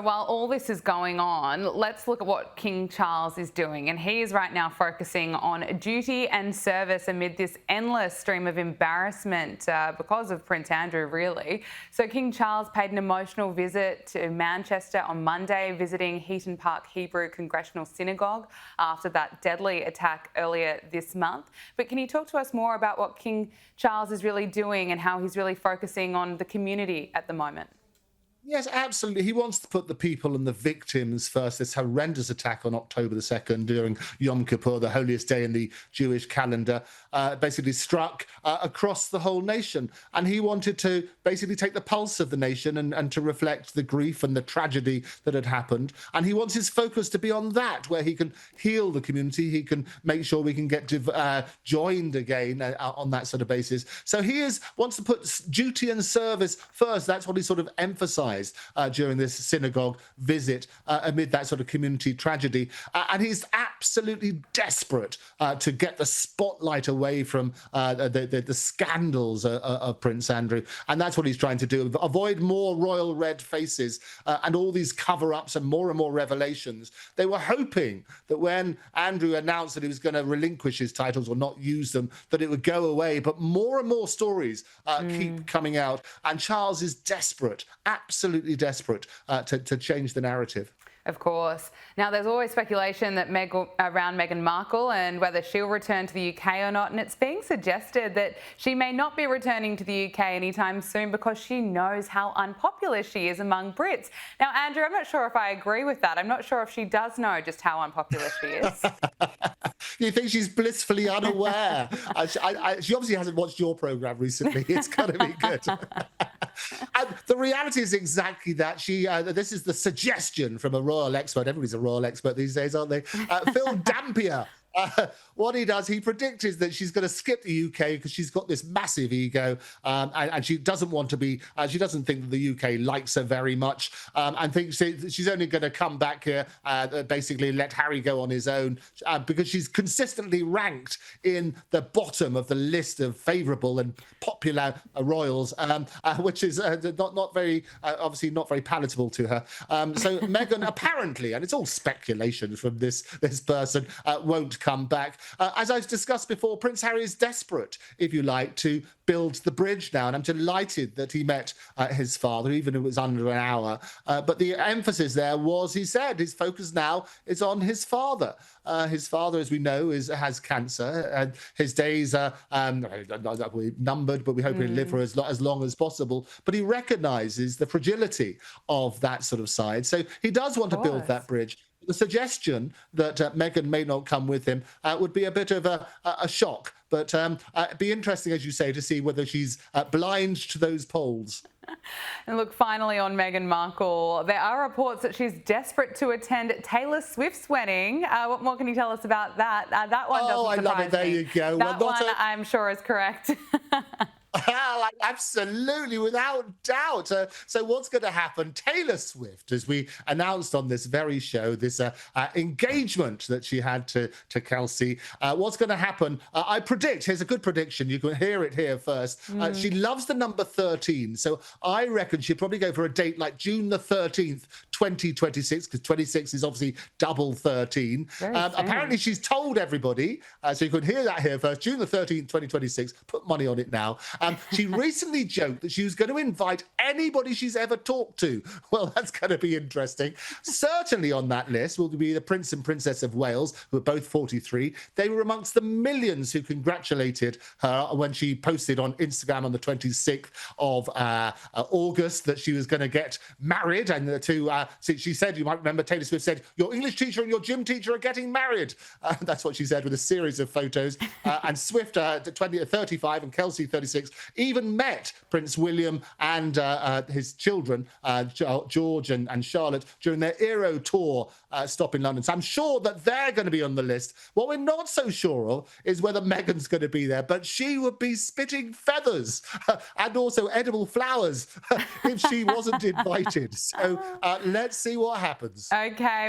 While all this is going on, let's look at what King Charles is doing. And he is right now focusing on duty and service amid this endless stream of embarrassment because of Prince Andrew, really. So King Charles paid an emotional visit to Manchester on Monday, visiting Heaton Park Hebrew Congregational Synagogue after that deadly attack earlier this month. But can you talk to us more about what King Charles is really doing and how he's really focusing on the community at the moment? Yes, absolutely. He wants to put the people and the victims first. This horrendous attack on October the 2nd during Yom Kippur, the holiest day in the Jewish calendar, basically struck across the whole nation. And he wanted to basically take the pulse of the nation and to reflect the grief and the tragedy that had happened. And he wants his focus to be on that, where he can heal the community. He can make sure we can get joined again on that sort of basis. So wants to put duty and service first. That's what he sort of emphasized during this synagogue visit amid that sort of community tragedy. And he's absolutely desperate to get the spotlight away from the scandals of Prince Andrew. And that's what he's trying to do. Avoid more royal red faces and all these cover-ups and more revelations. They were hoping that when Andrew announced that he was going to relinquish his titles or not use them, that it would go away. But more and more stories keep coming out. And Charles is desperate, absolutely desperate to change the narrative. Of course. Now, there's always speculation that around Meghan Markle and whether she'll return to the UK or not. And it's being suggested that she may not be returning to the UK anytime soon because she knows how unpopular she is among Brits. Now, Andrew, I'm not sure if I agree with that. I'm not sure if she does know just how unpopular she is. You think she's blissfully unaware? She obviously hasn't watched your programme recently. It's got to be good. And the reality is exactly that. This is the suggestion from a royal expert. Everybody's a royal expert these days, aren't they? Phil Dampier. What he does, he predicted that she's going to skip the UK because she's got this massive ego, and she doesn't want to be. She doesn't think that the UK likes her very much, and thinks she's only going to come back here, basically let Harry go on his own, because she's consistently ranked in the bottom of the list of favourable and popular royals, which is not very obviously not very palatable to her. So Meghan apparently, and it's all speculation from this person, won't come back. As I've discussed before, Prince Harry is desperate, if you like, to build the bridge now. And I'm delighted that he met his father, even if it was under an hour. But the emphasis there was, he said, his focus now is on his father. His father, as we know, has cancer, and his days are numbered, but we hope he'll live for as long as possible. But he recognises the fragility of that sort of side. So he does want to build that bridge. The suggestion that Meghan may not come with him would be a bit of a shock. But it'd be interesting, as you say, to see whether she's blind to those polls. And look, finally on Meghan Markle, there are reports that she's desperate to attend Taylor Swift's wedding. What more can you tell us about that? That one doesn't surprise me. I love it. There you go. That one, I'm sure, is correct. Absolutely, without doubt. So what's going to happen? Taylor Swift, as we announced on this very show, this engagement that she had to Kelsey, what's going to happen? I predict, here's a good prediction, you can hear it here first. She loves the number 13, so I reckon she'll probably go for a date like June the 13th, 2026, because 26 is obviously double 13. Apparently she's told everybody, so you can hear that here first, June the 13th, 2026, put money on it now. She recently joked that she was going to invite anybody she's ever talked to. Well, that's going to be interesting. Certainly on that list will be the Prince and Princess of Wales, who are both 43. They were amongst the millions who congratulated her when she posted on Instagram on the 26th of August that she was going to get married. And she said, you might remember, Taylor Swift said, your English teacher and your gym teacher are getting married. That's what she said, with a series of photos. And Swift, 35, and Kelsey, 36, even met Prince William and his children, George and Charlotte, during their Euro tour stop in London. So I'm sure that they're going to be on the list. What we're not so sure of is whether Meghan's going to be there, but she would be spitting feathers and also edible flowers if she wasn't invited. So let's see what happens. Okay.